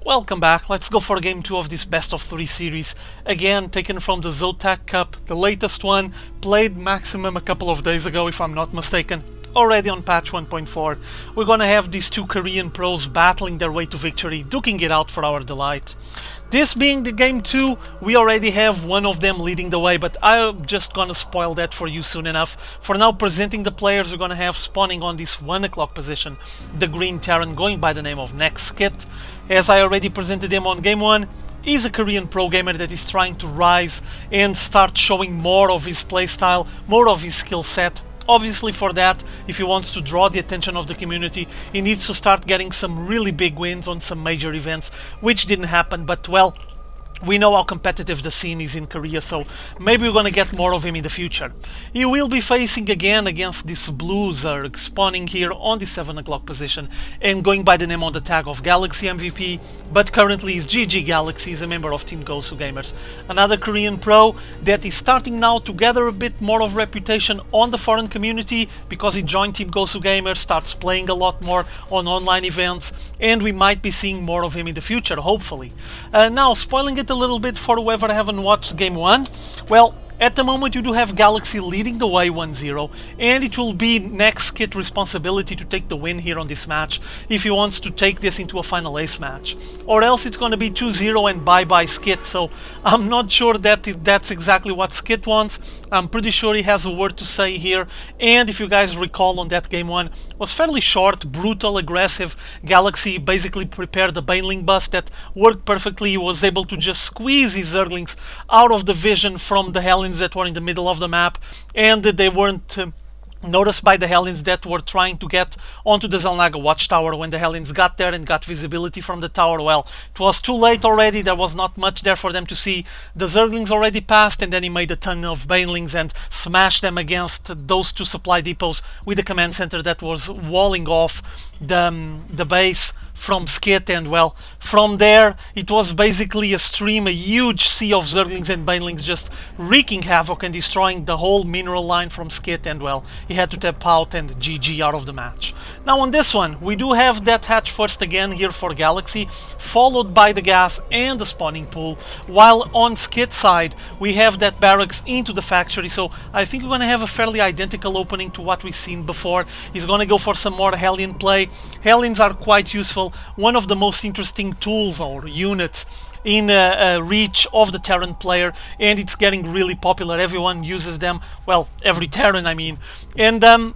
Welcome back. Let's go for game 2 of this best of 3 series. Again, taken from the ZOTAC Cup, the latest one, played maximum a couple of days ago if I'm not mistaken. Already on patch 1.4. We're gonna have these two Korean pros battling their way to victory, duking it out for our delight. This being the game 2, we already have one of them leading the way, but I'm just gonna spoil that for you soon enough. For now, presenting the players we're gonna have spawning on this 1 o'clock position, the green Terran going by the name of NEXSkit. As I already presented him on game 1, he's a Korean pro gamer that is trying to rise and start showing more of his playstyle, more of his skill set. Obviously for that, if he wants to draw the attention of the community, he needs to start getting some really big wins on some major events, which didn't happen, but well, we know how competitive the scene is in Korea, so maybe we're gonna get more of him in the future. He will be facing again against this blue Zerg, spawning here on the 7 o'clock position and going by the name on the tag of GalaxyMvP, but currently is GGGalaxy, is a member of Team GoSuGamers. Another Korean pro that is starting now to gather a bit more of reputation on the foreign community because he joined Team GoSuGamers, starts playing a lot more on online events, and we might be seeing more of him in the future, hopefully. Now, spoiling it a little bit for whoever haven't watched game 1, well, at the moment you do have Galaxy leading the way 1-0, and it will be NEXSkit's responsibility to take the win here on this match if he wants to take this into a final ace match. Or else it's going to be 2-0 and bye-bye Skit, so I'm not sure that that's exactly what Skit wants. I'm pretty sure he has a word to say here, and if you guys recall on that game 1, was fairly short, brutal, aggressive. Galaxy basically prepared a Baneling bus that worked perfectly. He was able to just squeeze his Zerglings out of the vision from the Hellions that were in the middle of the map, and they weren't noticed by the Hellions that were trying to get onto the Zelnaga watchtower. When the Hellions got there and got visibility from the tower, well, it was too late already. There was not much there for them to see. The Zerglings already passed, and then he made a ton of Banelings and smashed them against those two supply depots with the command center that was walling off the base from Skit, and well, from there it was basically a stream, a huge sea of Zerglings and Banelings just wreaking havoc and destroying the whole mineral line from Skit, and well, he had to tap out and GG out of the match. Now on this one, we do have that hatch first again here for Galaxy, followed by the gas and the spawning pool, while on Skit's side we have that barracks into the factory, so I think we're gonna have a fairly identical opening to what we've seen before. He's gonna go for some more Hellion play. Hellions are quite useful, one of the most interesting tools or units in reach of the Terran player, and it's getting really popular. Everyone uses them, well, every Terran I mean, and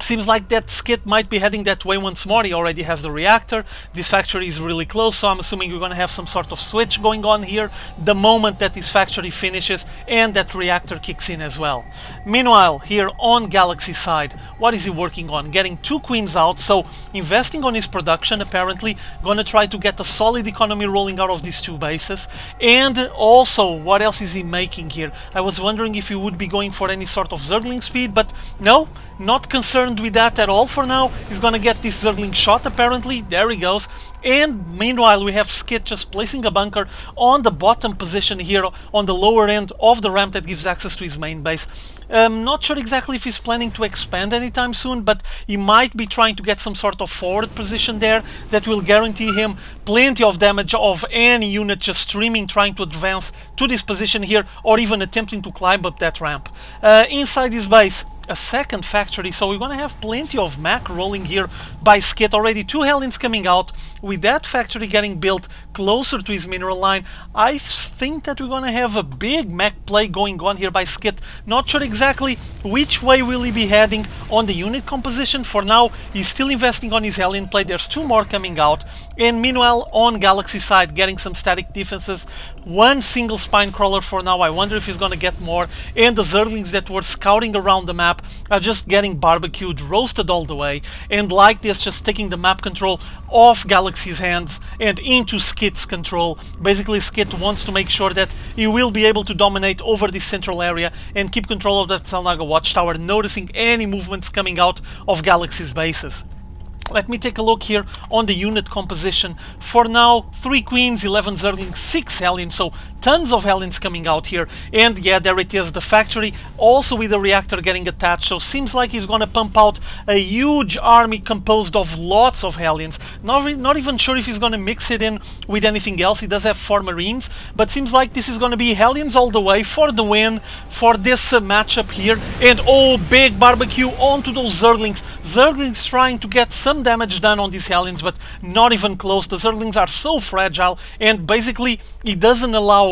seems like that Skit might be heading that way once more. He already has the reactor. This factory is really close, so I'm assuming we're going to have some sort of switch going on here the moment that this factory finishes and that reactor kicks in as well. Meanwhile, here on Galaxy side, what is he working on? Getting 2 queens out, so investing on his production apparently, going to try to get a solid economy rolling out of these 2 bases. And also, what else is he making here? I was wondering if he would be going for any sort of Zergling speed, but no, not concerned with that at all for now. He's gonna get this Zergling shot apparently, there he goes. And meanwhile we have Skit just placing a bunker on the bottom position here on the lower end of the ramp that gives access to his main base. Not sure exactly if he's planning to expand anytime soon, but he might be trying to get some sort of forward position there that will guarantee him plenty of damage of any unit just streaming, trying to advance to this position here, or even attempting to climb up that ramp. Inside his base, a second factory, so we're gonna have plenty of Mac rolling here by Skit. Already 2 Hellions coming out. With that factory getting built closer to his mineral line, I think that we're gonna have a big Mac play going on here by Skit. Not sure exactly which way will he be heading on the unit composition. For now, he's still investing on his Hellion play. There's 2 more coming out. And meanwhile, on Galaxy side, getting some static defenses. 1 single spine crawler for now. I wonder if he's gonna get more. And the Zerglings that were scouting around the map are just getting barbecued, roasted all the way. And like this, just taking the map control off Galaxy's hands and into Skit's control. Basically, Skit wants to make sure that he will be able to dominate over this central area and keep control of that Zelnaga watchtower, noticing any movements coming out of Galaxy's bases. Let me take a look here on the unit composition. For now, 3 queens, 11 Zerglings, 6 Hellions, so tons of Hellions coming out here, and yeah, there it is, the factory, also with the reactor getting attached, so seems like he's gonna pump out a huge army composed of lots of Hellions. Not even sure if he's gonna mix it in with anything else. He does have 4 Marines, but seems like this is gonna be Hellions all the way for the win for this matchup here. And oh, big barbecue onto those Zerglings. Zerglings trying to get some damage done on these Hellions, but not even close. The Zerglings are so fragile, and basically it doesn't allow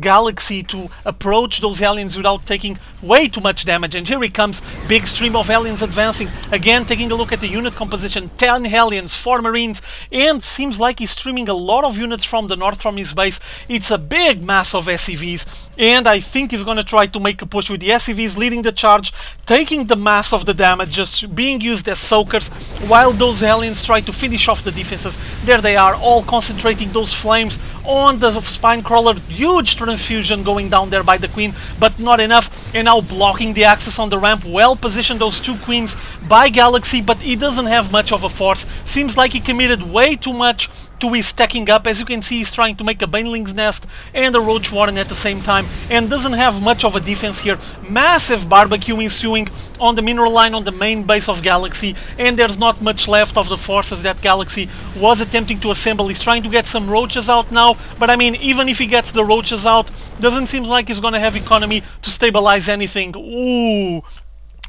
Galaxy to approach those Hellions without taking way too much damage. And here he comes, big stream of Hellions advancing. Again, taking a look at the unit composition, 10 Hellions, 4 Marines, and seems like he's streaming a lot of units from the north from his base. It's a big mass of SCVs, and I think he's gonna try to make a push with the SCVs leading the charge, taking the mass of the damage, just being used as soakers, while those Hellions try to finish off the defenses. There they are, all concentrating those flames on the spine crawler. Huge transfusion going down there by the Queen, but not enough, and now blocking the access on the ramp. Well positioned, those 2 Queens by Galaxy, but he doesn't have much of a force. Seems like he committed way too much to his stacking up. As you can see, he's trying to make a Baneling's Nest and a Roach Warren at the same time, and doesn't have much of a defense here. Massive barbecue ensuing on the mineral line on the main base of Galaxy, and there's not much left of the forces that Galaxy was attempting to assemble. He's trying to get some roaches out now, but I mean, even if he gets the roaches out, doesn't seem like he's gonna have economy to stabilize anything. Ooh,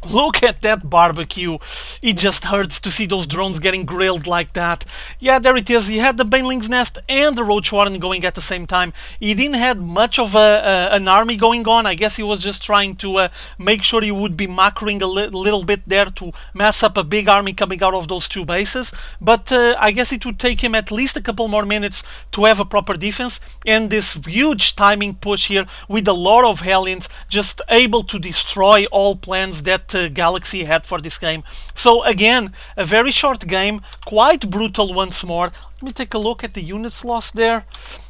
look at that barbecue. It just hurts to see those drones getting grilled like that. Yeah, there it is. He had the Baneling's Nest and the Roach Warren going at the same time. He didn't have much of an army going on. I guess he was just trying to make sure he would be macroing a little bit there to mess up a big army coming out of those 2 bases. But I guess it would take him at least a couple more minutes to have a proper defense. And this huge timing push here with a lot of Hellions, just able to destroy all plans that Galaxy had for this game. So again, a very short game, quite brutal once more. Let me take a look at the units lost there.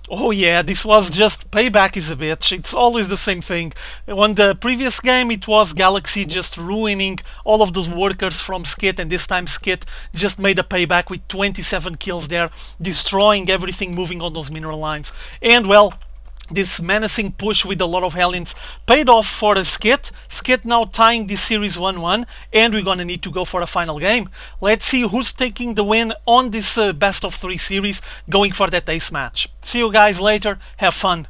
Oh yeah, this was just payback is a bitch. It's always the same thing. On the previous game it was Galaxy just ruining all of those workers from Skit, and this time Skit just made a payback with 27 kills there, destroying everything moving on those mineral lines. And well, this menacing push with a lot of Hellions paid off for the Skit. Skit now tying this series 1-1, and we're gonna need to go for a final game. Let's see who's taking the win on this best of 3 series, going for that ace match. See you guys later, have fun.